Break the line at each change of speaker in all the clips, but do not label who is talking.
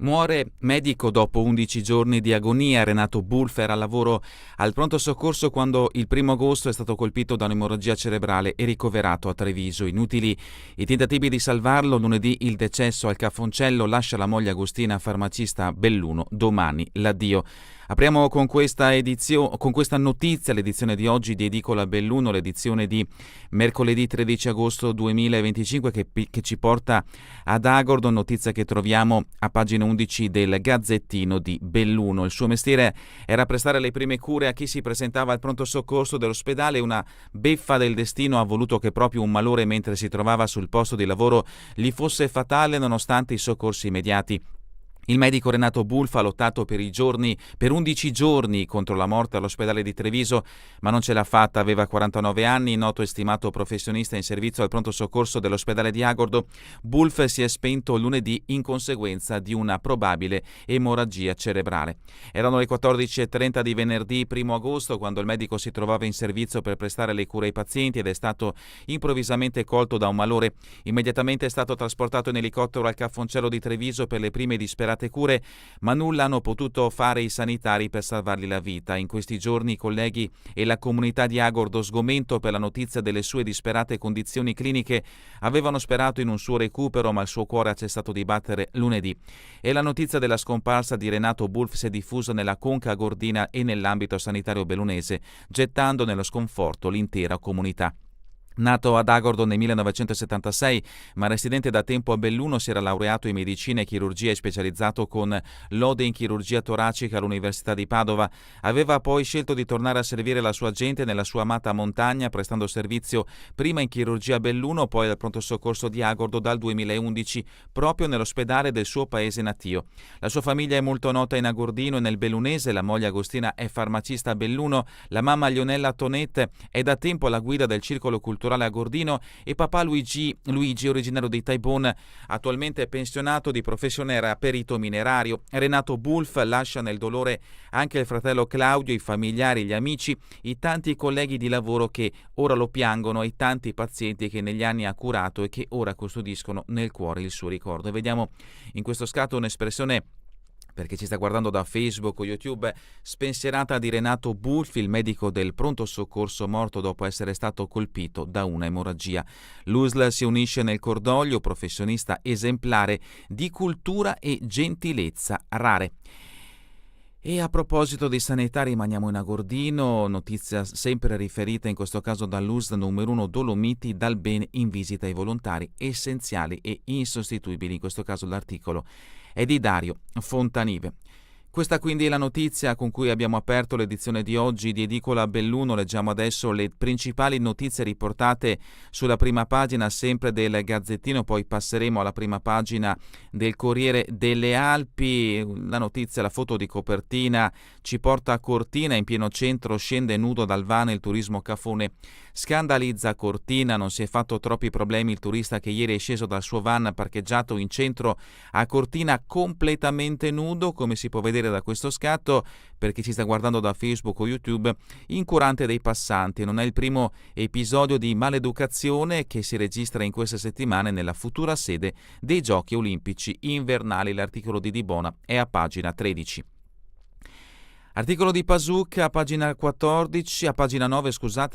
Muore medico dopo 11 giorni di agonia. Renato Bulff era al lavoro al pronto soccorso quando il 1° agosto è stato colpito da un'emorragia cerebrale e ricoverato a Treviso. Inutili i tentativi di salvarlo. Lunedì il decesso al Cafoncello. Lascia la moglie Agostina, farmacista a Belluno. Domani l'addio. Apriamo con questa notizia l'edizione di oggi di Edicola Belluno, l'edizione di mercoledì 13 agosto 2025 che ci porta ad Agordo, notizia che troviamo a pagina 11 del Gazzettino di Belluno. Il suo mestiere era prestare le prime cure a chi si presentava al pronto soccorso dell'ospedale. Una beffa del destino ha voluto che proprio un malore mentre si trovava sul posto di lavoro gli fosse fatale nonostante i soccorsi immediati. Il medico Renato Bulff ha lottato per 11 giorni contro la morte all'ospedale di Treviso, ma non ce l'ha fatta. Aveva 49 anni, noto e stimato professionista in servizio al pronto soccorso dell'ospedale di Agordo. Bulff si è spento lunedì in conseguenza di una probabile emorragia cerebrale. Erano le 14:30 di venerdì 1 agosto quando il medico si trovava in servizio per prestare le cure ai pazienti ed è stato improvvisamente colto da un malore. Immediatamente è stato trasportato in elicottero al Cafoncello di Treviso per le prime disperate cure, ma nulla hanno potuto fare i sanitari per salvargli la vita. In questi giorni i colleghi e la comunità di Agordo, sgomento per la notizia delle sue disperate condizioni cliniche, avevano sperato in un suo recupero, ma il suo cuore ha cessato di battere lunedì. E la notizia della scomparsa di Renato Bulff si è diffusa nella conca agordina e nell'ambito sanitario bellunese, gettando nello sconforto l'intera comunità. Nato ad Agordo nel 1976, ma residente da tempo a Belluno, si era laureato in medicina e chirurgia e specializzato con lode in chirurgia toracica all'Università di Padova. Aveva poi scelto di tornare a servire la sua gente nella sua amata montagna, prestando servizio prima in chirurgia a Belluno, poi al pronto soccorso di Agordo dal 2011, proprio nell'ospedale del suo paese natio. La sua famiglia è molto nota in agordino e nel bellunese. La moglie Agostina è farmacista a Belluno, la mamma Lionella Tonette è da tempo alla guida del circolo culturale agordino e papà Luigi, originario di Taibon, attualmente pensionato, di professione era perito minerario. Renato Bulff lascia nel dolore anche il fratello Claudio, i familiari, gli amici, i tanti colleghi di lavoro che ora lo piangono e i tanti pazienti che negli anni ha curato e che ora custodiscono nel cuore il suo ricordo. E vediamo in questo scatto un'espressione, perché ci sta guardando da Facebook o YouTube, spensierata, di Renato Bulff, il medico del pronto soccorso morto dopo essere stato colpito da una emorragia. L'USL si unisce nel cordoglio, professionista esemplare di cultura e gentilezza rare. E a proposito di sanità, rimaniamo in agordino, notizia sempre riferita in questo caso dall'USL numero 1 Dolomiti, dal bene in visita ai volontari, essenziali e insostituibili. In questo caso l'articolo è di Dario Fontanive. Questa quindi è la notizia con cui abbiamo aperto l'edizione di oggi di Edicola Belluno. Leggiamo adesso le principali notizie riportate sulla prima pagina sempre del Gazzettino, poi passeremo alla prima pagina del Corriere delle Alpi. La notizia, la foto di copertina, ci porta a Cortina. In pieno centro scende nudo dal van il turismo cafone. Scandalizza Cortina, non si è fatto troppi problemi il turista che ieri è sceso dal suo van parcheggiato in centro a Cortina completamente nudo, come si può vedere da questo scatto, per chi ci sta guardando da Facebook o YouTube, incurante dei passanti. Non è il primo episodio di maleducazione che si registra in queste settimane nella futura sede dei Giochi Olimpici Invernali. L'articolo di Dibona è a pagina 13. Articolo di Pasuc a pagina 14, a pagina 9,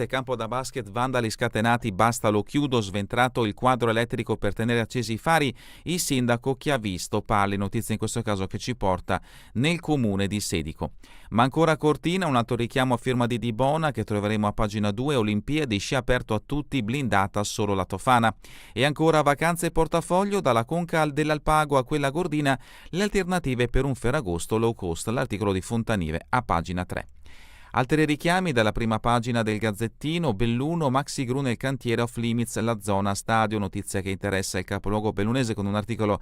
campo da basket, vandali scatenati, basta lo chiudo, sventrato il quadro elettrico per tenere accesi i fari, il sindaco che ha visto pali, notizia in questo caso che ci porta nel comune di Sedico. Ma ancora a Cortina, un altro richiamo a firma di Dibona che troveremo a pagina 2, Olimpiadi, sci aperto a tutti, blindata solo la Tofana. E ancora vacanze e portafoglio, dalla conca dell'Alpago a quella Gordina, le alternative per un Ferragosto low cost, l'articolo di Fontanive a pagina 3. Altri richiami dalla prima pagina del Gazzettino: Belluno, Maxi Gru nel cantiere off limits, la zona stadio, notizia che interessa il capoluogo bellunese, con un articolo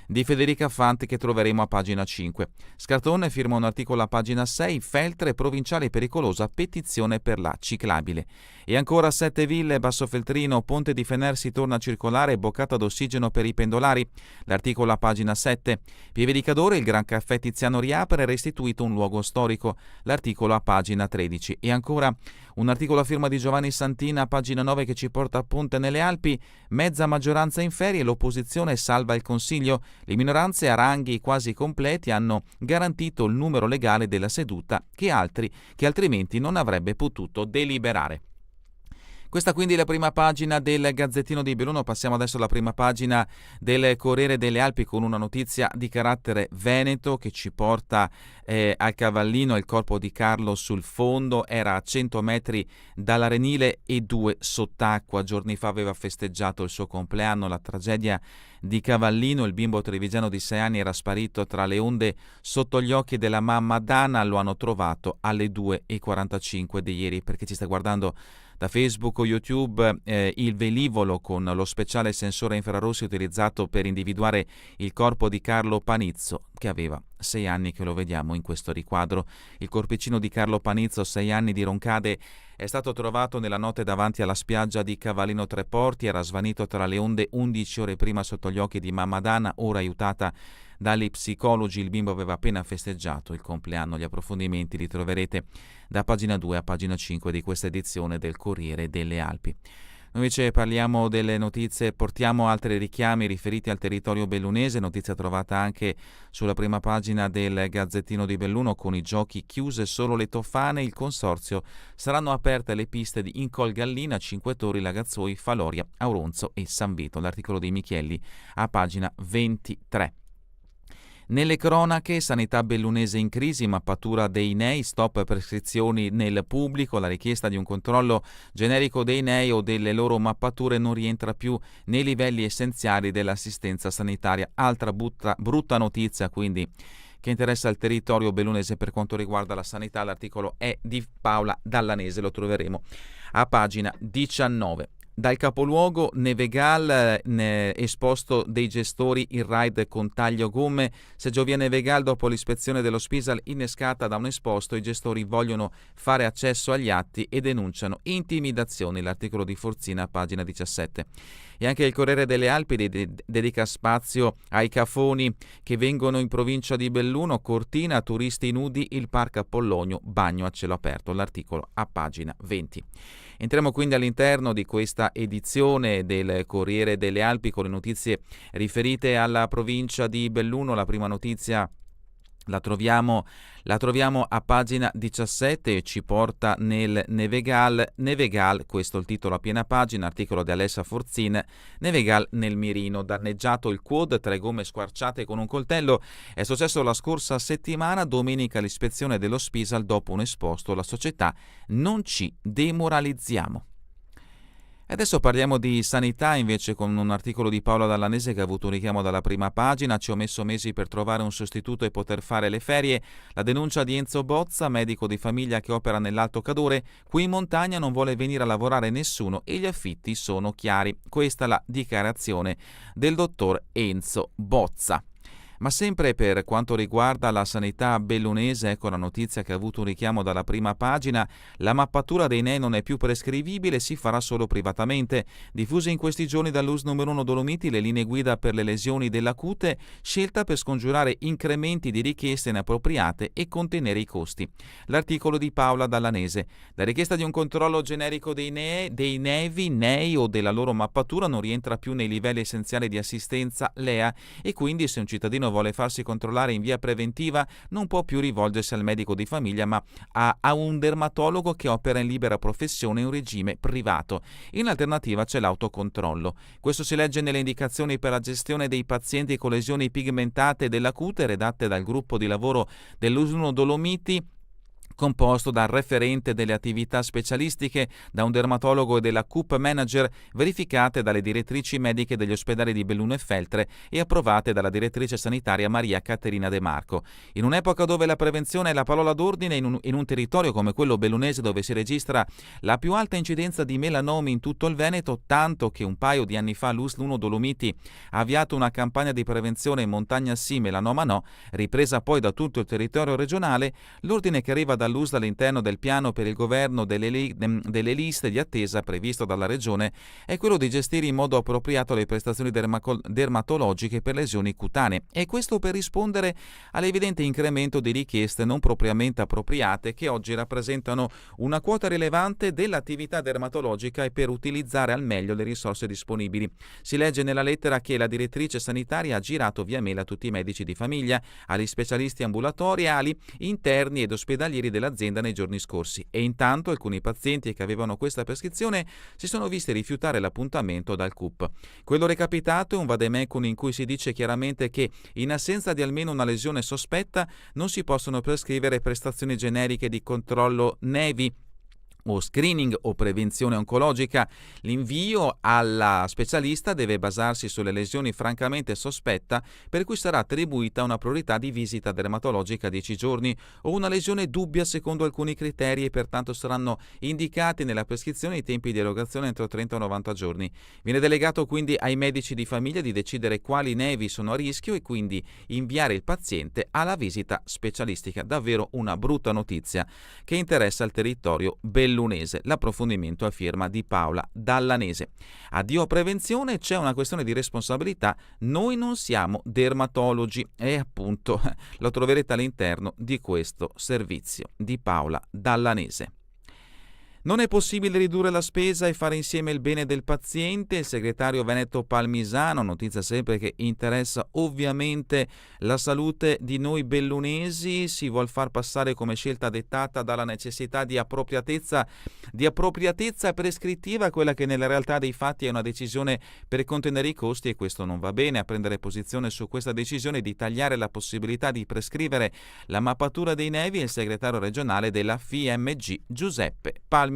di Federica Fanti che troveremo a pagina 5. Scartone firma un articolo a pagina 6, Feltre, provinciale pericolosa, petizione per la ciclabile. E ancora Sette Ville, Bassofeltrino, Ponte di Fener si torna a circolare, boccata d'ossigeno per i pendolari. L'articolo a pagina 7. Pieve di Cadore, il Gran Caffè Tiziano riapre, restituito un luogo storico. L'articolo a pagina 13. E ancora Un articolo a firma di Giovanni Santina, pagina 9, che ci porta a Ponte nelle Alpi, mezza maggioranza in ferie, l'opposizione salva il Consiglio, le minoranze a ranghi quasi completi hanno garantito il numero legale della seduta che altrimenti non avrebbe potuto deliberare. Questa quindi è la prima pagina del Gazzettino di Belluno. Passiamo adesso alla prima pagina del Corriere delle Alpi con una notizia di carattere veneto che ci porta al Cavallino. Il corpo di Carlo sul fondo, era a 100 metri dall'arenile e 2 sott'acqua. Giorni fa aveva festeggiato il suo compleanno. La tragedia di Cavallino, il bimbo trevigiano di 6 anni era sparito tra le onde sotto gli occhi della mamma Dana. Lo hanno trovato alle 2:45 di ieri. Per chi ci sta guardando da Facebook o YouTube, il velivolo con lo speciale sensore infrarossi utilizzato per individuare il corpo di Carlo Panizzo, che aveva 6 anni, che lo vediamo in questo riquadro. Il corpicino di Carlo Panizzo, 6 anni, di Roncade, è stato trovato nella notte davanti alla spiaggia di Cavallino Treporti. Era svanito tra le onde 11 ore prima sotto gli occhi di mamma Dana, ora aiutata dagli psicologi. Il bimbo aveva appena festeggiato il compleanno. Gli approfondimenti li troverete da pagina 2 a pagina 5 di questa edizione del Corriere delle Alpi. Noi invece parliamo delle notizie, portiamo altri richiami riferiti al territorio bellunese, notizia trovata anche sulla prima pagina del Gazzettino di Belluno. Con i giochi chiuse solo le Tofane, il consorzio, saranno aperte le piste di Incol Gallina, Cinque Torri, Lagazzoi, Faloria, Auronzo e San Vito. L'articolo di Michielli a pagina 23. Nelle cronache, sanità bellunese in crisi, mappatura dei NEI, stop prescrizioni nel pubblico, la richiesta di un controllo generico dei NEI o delle loro mappature non rientra più nei livelli essenziali dell'assistenza sanitaria. Altra brutta notizia quindi che interessa il territorio bellunese per quanto riguarda la sanità. L'articolo è di Paola Dallanese, lo troveremo a pagina 19. Dal capoluogo Nevegal, esposto dei gestori il raid con taglio gomme. Seggiovia Nevegal, dopo l'ispezione dello Spisal innescata da un esposto, i gestori vogliono fare accesso agli atti e denunciano intimidazioni. L'articolo di Forzina, pagina 17. E anche il Corriere delle Alpi dedica spazio ai cafoni che vengono in provincia di Belluno. Cortina, turisti nudi, il Parco Apollonio, bagno a cielo aperto. L'articolo a pagina 20. Entriamo quindi all'interno di questa edizione del Corriere delle Alpi con le notizie riferite alla provincia di Belluno. La prima notizia la troviamo a pagina 17 e ci porta nel Nevegal, questo è il titolo a piena pagina, articolo di Alessa Forzin. Nevegal nel mirino, danneggiato il quad, 3 gomme squarciate con un coltello. È successo la scorsa settimana, domenica l'ispezione dello Spisal dopo un esposto. La società: non ci demoralizziamo. Adesso parliamo di sanità invece con un articolo di Paola Dallanese che ha avuto un richiamo dalla prima pagina. Ci ho messo mesi per trovare un sostituto e poter fare le ferie. La denuncia di Enzo Bozza, medico di famiglia che opera nell'Alto Cadore. Qui in montagna non vuole venire a lavorare nessuno e gli affitti sono chiari. Questa è la dichiarazione del dottor Enzo Bozza. Ma sempre per quanto riguarda la sanità bellunese, ecco la notizia che ha avuto un richiamo dalla prima pagina. La mappatura dei NEI non è più prescrivibile, si farà solo privatamente. Diffuse in questi giorni dall'US numero 1 Dolomiti le linee guida per le lesioni della cute, scelta per scongiurare incrementi di richieste inappropriate e contenere i costi. L'articolo di Paola Dallanese. La richiesta di un controllo generico dei NEI o della loro mappatura non rientra più nei livelli essenziali di assistenza LEA e quindi se un cittadino vuole farsi controllare in via preventiva non può più rivolgersi al medico di famiglia ma a un dermatologo che opera in libera professione in regime privato. In alternativa c'è l'autocontrollo. Questo si legge nelle indicazioni per la gestione dei pazienti con lesioni pigmentate della cute redatte dal gruppo di lavoro dell'US1 Dolomiti, composto dal referente delle attività specialistiche, da un dermatologo e della CUP manager, verificate dalle direttrici mediche degli ospedali di Belluno e Feltre e approvate dalla direttrice sanitaria Maria Caterina De Marco. In un'epoca dove la prevenzione è la parola d'ordine, in un territorio come quello bellunese dove si registra la più alta incidenza di melanomi in tutto il Veneto, tanto che un paio di anni fa l'US1 Dolomiti ha avviato una campagna di prevenzione Montagna sì, melanoma no, ripresa poi da tutto il territorio regionale, l'ordine che arriva dall'USL all'interno del piano per il governo delle liste di attesa previsto dalla Regione è quello di gestire in modo appropriato le prestazioni dermatologiche per lesioni cutanee, e questo per rispondere all'evidente incremento di richieste non propriamente appropriate che oggi rappresentano una quota rilevante dell'attività dermatologica e per utilizzare al meglio le risorse disponibili. Si legge nella lettera che la direttrice sanitaria ha girato via mail a tutti i medici di famiglia, agli specialisti ambulatoriali, interni ed ospedalieri dell'azienda nei giorni scorsi, e intanto alcuni pazienti che avevano questa prescrizione si sono visti rifiutare l'appuntamento dal CUP. Quello recapitato è un vademecum in cui si dice chiaramente che in assenza di almeno una lesione sospetta non si possono prescrivere prestazioni generiche di controllo nevi o screening o prevenzione oncologica. L'invio alla specialista deve basarsi sulle lesioni francamente sospetta, per cui sarà attribuita una priorità di visita dermatologica a 10 giorni, o una lesione dubbia secondo alcuni criteri, e pertanto saranno indicati nella prescrizione i tempi di erogazione entro 30 o 90 giorni. Viene delegato quindi ai medici di famiglia di decidere quali nevi sono a rischio e quindi inviare il paziente alla visita specialistica. Davvero una brutta notizia che interessa il territorio bellunese. L'approfondimento a firma di Paola Dallanese. Addio prevenzione, c'è una questione di responsabilità, noi non siamo dermatologi, e appunto lo troverete all'interno di questo servizio di Paola Dallanese. Non è possibile ridurre la spesa e fare insieme il bene del paziente. Il segretario veneto Palmisano, notizia sempre che interessa ovviamente la salute di noi bellunesi, si vuol far passare come scelta dettata dalla necessità di appropriatezza prescrittiva, quella che nella realtà dei fatti è una decisione per contenere i costi, e questo non va bene. A prendere posizione su questa decisione di tagliare la possibilità di prescrivere la mappatura dei nevi è il segretario regionale della FIMG Giuseppe Palmisano.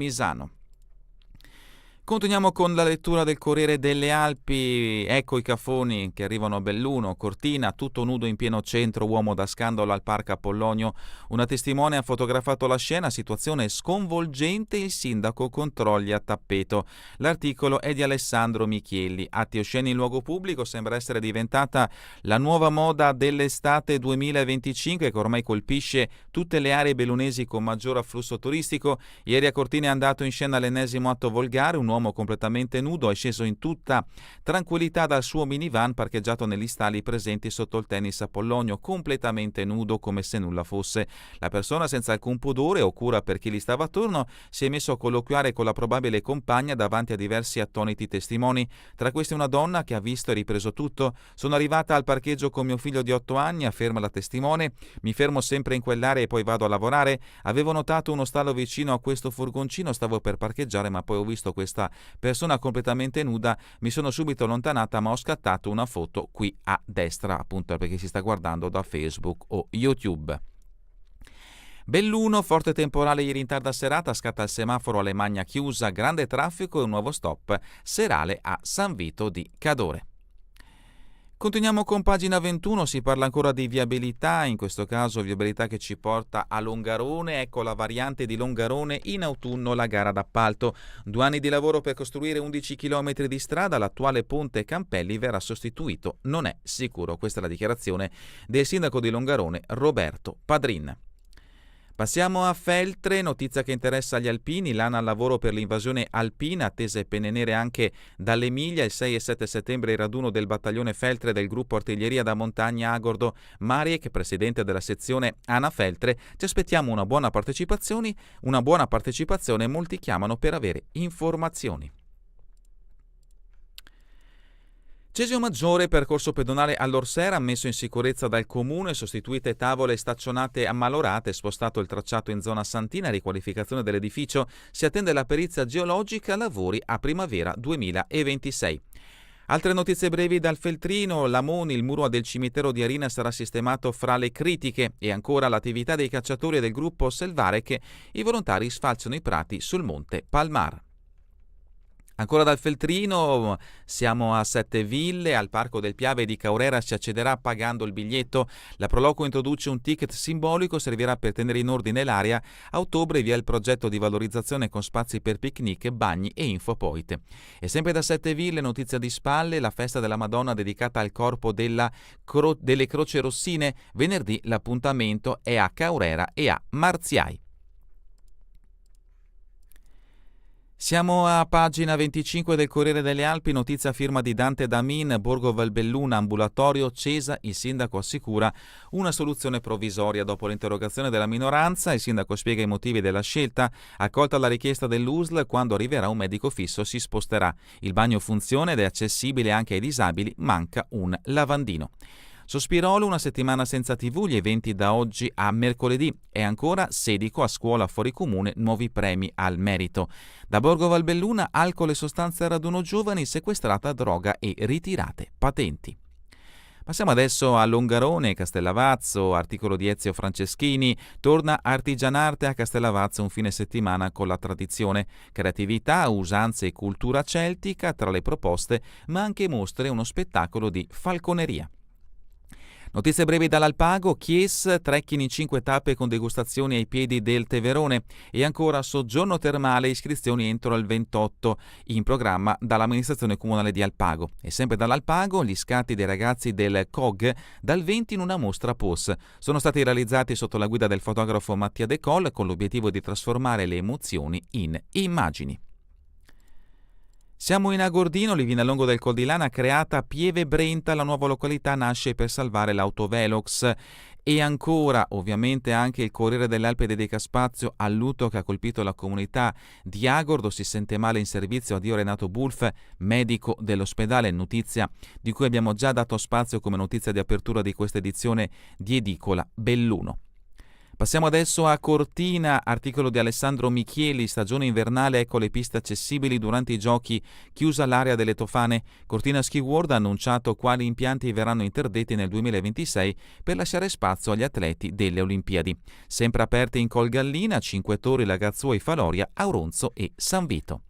Continuiamo con la lettura del Corriere delle Alpi. Ecco i cafoni che arrivano a Belluno. Cortina, tutto nudo in pieno centro, uomo da scandalo al Parco Apollonio. Una testimone ha fotografato la scena, situazione sconvolgente, il sindaco controlli a tappeto. L'articolo è di Alessandro Michielli. Atti osceni in luogo pubblico sembra essere diventata la nuova moda dell'estate 2025, che ormai colpisce tutte le aree bellunesi con maggior afflusso turistico. Ieri a Cortina è andato in scena l'ennesimo atto volgare. Un uomo completamente nudo è sceso in tutta tranquillità dal suo minivan parcheggiato negli stalli presenti sotto il tennis Apollonio, completamente nudo come se nulla fosse. La persona, senza alcun pudore o cura per chi gli stava attorno, si è messo a colloquiare con la probabile compagna davanti a diversi attoniti testimoni. Tra questi una donna che ha visto e ripreso tutto. Sono arrivata al parcheggio con mio figlio di 8 anni, afferma la testimone. Mi fermo sempre in quell'area e poi vado a lavorare. Avevo notato uno stallo vicino a questo furgoncino, stavo per parcheggiare, ma poi ho visto questa persona completamente nuda, mi sono subito allontanata, ma ho scattato una foto qui a destra, appunto perché si sta guardando da Facebook o YouTube. Belluno, forte temporale ieri in tarda serata, scatta il semaforo alle Magna chiusa, grande traffico e un nuovo stop serale a San Vito di Cadore. Continuiamo con pagina 21, si parla ancora di viabilità, in questo caso viabilità che ci porta a Longarone. Ecco la variante di Longarone, in autunno la gara d'appalto. 2 anni di lavoro per costruire 11 km di strada, l'attuale ponte Campelli verrà sostituito, non è sicuro. Questa è la dichiarazione del sindaco di Longarone, Roberto Padrin. Passiamo a Feltre, notizia che interessa gli alpini. L'ANA al lavoro per l'invasione alpina, attese penne nere anche dall'Emilia. Il 6 e 7 settembre il raduno del battaglione Feltre del gruppo Artiglieria da Montagna Agordo. Mariek, presidente della sezione ANA Feltre, ci aspettiamo una buona partecipazione, molti chiamano per avere informazioni. Cesio Maggiore, percorso pedonale all'Orsera, messo in sicurezza dal comune, sostituite tavole staccionate ammalorate, spostato il tracciato in zona Santina, riqualificazione dell'edificio, si attende la perizia geologica, lavori a primavera 2026. Altre notizie brevi dal Feltrino. Lamoni, il muro del cimitero di Arina sarà sistemato fra le critiche, e ancora l'attività dei cacciatori del gruppo Selvare che i volontari sfalciano i prati sul monte Palmar. Ancora dal Feltrino, siamo a Sette Ville, al Parco del Piave di Caorera si accederà pagando il biglietto. La Proloco introduce un ticket simbolico, servirà per tenere in ordine l'area. A ottobre via il progetto di valorizzazione con spazi per picnic, bagni e infopoint. E sempre da Sette Ville, notizia di spalle, la festa della Madonna dedicata al corpo delle Croce Rossine. Venerdì l'appuntamento è a Caorera e a Marziai. Siamo a pagina 25 del Corriere delle Alpi, notizia firma di Dante Damin, Borgo Valbelluna, ambulatorio, Cesa, il sindaco assicura una soluzione provvisoria. Dopo l'interrogazione della minoranza, il sindaco spiega i motivi della scelta, accolta la richiesta dell'USL, quando arriverà un medico fisso si sposterà. Il bagno funziona ed è accessibile anche ai disabili, manca un lavandino. Sospirolo, una settimana senza TV, gli eventi da oggi a mercoledì e ancora Sedico a scuola fuori comune, nuovi premi al merito. Da Borgo Valbelluna, alcol e sostanze a raduno giovani, sequestrata droga e ritirate patenti. Passiamo adesso a Longarone, Castellavazzo, articolo di Ezio Franceschini, torna Artigianarte a Castellavazzo un fine settimana con la tradizione, creatività, usanze e cultura celtica tra le proposte, ma anche mostre e uno spettacolo di falconeria. Notizie brevi dall'Alpago, Chies, trekking in 5 tappe con degustazioni ai piedi del Teverone e ancora soggiorno termale, iscrizioni entro il 28, in programma dall'amministrazione comunale di Alpago. E sempre dall'Alpago, gli scatti dei ragazzi del COG dal 20 in una mostra POS. Sono stati realizzati sotto la guida del fotografo Mattia De Col con l'obiettivo di trasformare le emozioni in immagini. Siamo in Agordino, Livinallongo del Coldilana, creata Pieve Brenta, la nuova località nasce per salvare l'autovelox. E ancora, ovviamente, anche il Corriere delle Alpi dedica spazio al lutto che ha colpito la comunità di Agordo. Si sente male in servizio, addio Renato Bulf, medico dell'ospedale, notizia di cui abbiamo già dato spazio come notizia di apertura di questa edizione di Edicola Belluno. Passiamo adesso a Cortina, articolo di Alessandro Michieli, stagione invernale, ecco le piste accessibili durante i giochi, chiusa l'area delle Tofane. Cortina Ski World ha annunciato quali impianti verranno interdetti nel 2026 per lasciare spazio agli atleti delle Olimpiadi. Sempre aperte in Colgallina, Cinque Torri, Lagazzuoi, Faloria, Auronzo e San Vito.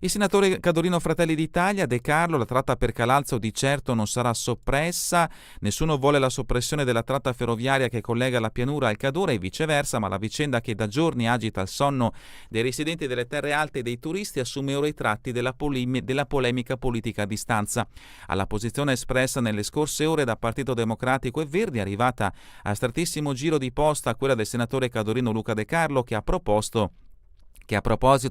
Il senatore Cadorino Fratelli d'Italia, De Carlo, la tratta per Calalzo di certo non sarà soppressa, nessuno vuole la soppressione della tratta ferroviaria che collega la pianura al Cadore e viceversa, ma la vicenda che da giorni agita il sonno dei residenti delle terre alte e dei turisti assume ora i tratti della polemica politica a distanza. Alla posizione espressa nelle scorse ore da Partito Democratico e Verdi, arrivata a strettissimo giro di posta quella del senatore Cadorino Luca De Carlo, che a proposito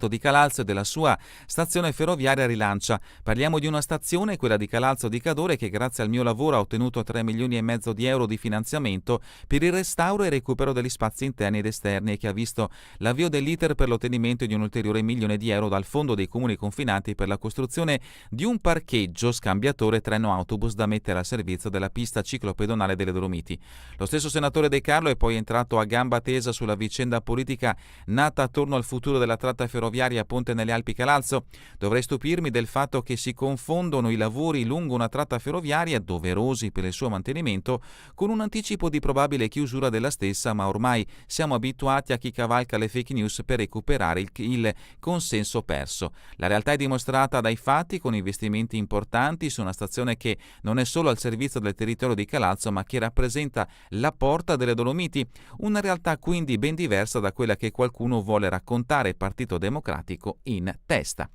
di Calalzo e della sua stazione ferroviaria rilancia. Parliamo di una stazione, quella di Calalzo di Cadore, che grazie al mio lavoro ha ottenuto 3,5 milioni di euro di finanziamento per il restauro e recupero degli spazi interni ed esterni e che ha visto l'avvio dell'iter per l'ottenimento di un ulteriore 1 milione di euro dal Fondo dei Comuni Confinanti per la costruzione di un parcheggio scambiatore treno-autobus da mettere al servizio della pista ciclopedonale delle Dolomiti. Lo stesso senatore De Carlo è poi entrato a gamba tesa sulla vicenda politica nata attorno al futuro della tratta ferroviaria Ponte nelle Alpi Calalzo. Dovrei stupirmi del fatto che si confondono i lavori lungo una tratta ferroviaria, doverosi per il suo mantenimento, con un anticipo di probabile chiusura della stessa, ma ormai siamo abituati a chi cavalca le fake news per recuperare il consenso perso. La realtà è dimostrata dai fatti, con investimenti importanti su una stazione che non è solo al servizio del territorio di Calalzo, ma che rappresenta la porta delle Dolomiti, una realtà quindi ben diversa da quella che qualcuno vuole raccontare, Partito Democratico in testa.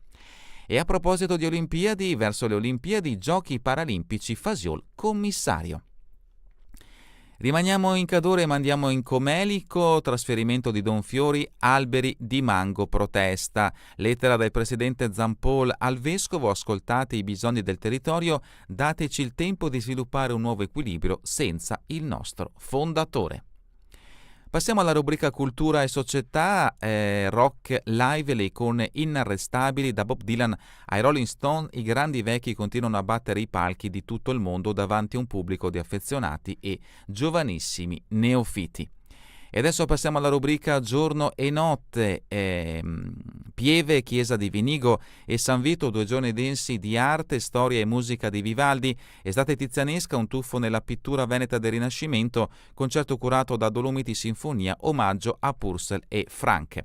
E a proposito di Olimpiadi, verso le Olimpiadi, Giochi Paralimpici, Fasiol commissario. Rimaniamo in Cadore e mandiamo in Comelico, trasferimento di Don Fiori, alberi di mango, protesta. Lettera del presidente Zampol al vescovo, ascoltate i bisogni del territorio, dateci il tempo di sviluppare un nuovo equilibrio senza il nostro fondatore. Passiamo alla rubrica Cultura e Società, rock live, le icone inarrestabili, da Bob Dylan ai Rolling Stone, i grandi vecchi continuano a battere i palchi di tutto il mondo davanti a un pubblico di affezionati e giovanissimi neofiti. E adesso passiamo alla rubrica Giorno e Notte, Pieve, Chiesa di Vinigo e San Vito, 2 giorni densi di arte, storia e musica di Vivaldi, estate tizianesca, un tuffo nella pittura veneta del Rinascimento, concerto curato da Dolomiti Sinfonia, omaggio a Purcell e Franck.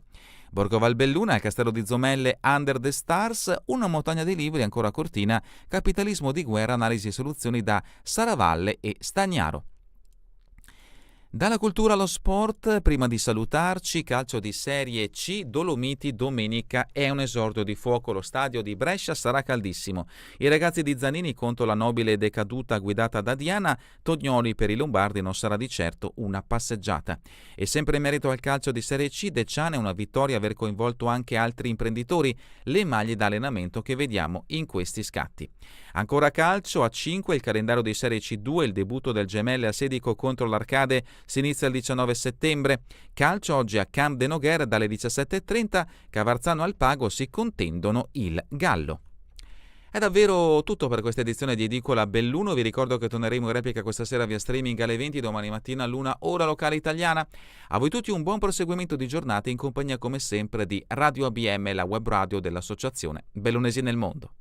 Borgo Valbelluna, il castello di Zomelle, Under the Stars, una montagna di libri, ancora Cortina, capitalismo di guerra, analisi e soluzioni da Saravalle e Stagnaro. Dalla cultura allo sport, prima di salutarci, calcio di Serie C, Dolomiti domenica è un esordio di fuoco, lo stadio di Brescia sarà caldissimo. I ragazzi di Zanini contro la nobile decaduta guidata da Diana Tognoli per i lombardi non sarà di certo una passeggiata. E sempre in merito al calcio di Serie C, Deciane una vittoria aver coinvolto anche altri imprenditori, le maglie da allenamento che vediamo in questi scatti. Ancora calcio, a 5 il calendario di Serie C2, il debutto del Gemelle a Sedico contro l'Arcade si inizia il 19 settembre. Calcio oggi a Camp de Noguer dalle 17.30, Cavarzano al Pago si contendono il Gallo. È davvero tutto per questa edizione di Edicola Belluno. Vi ricordo che torneremo in replica questa sera via streaming alle 20, domani mattina all'1 ora locale italiana. A voi tutti un buon proseguimento di giornata in compagnia come sempre di Radio ABM, la web radio dell'Associazione Bellunesi nel Mondo.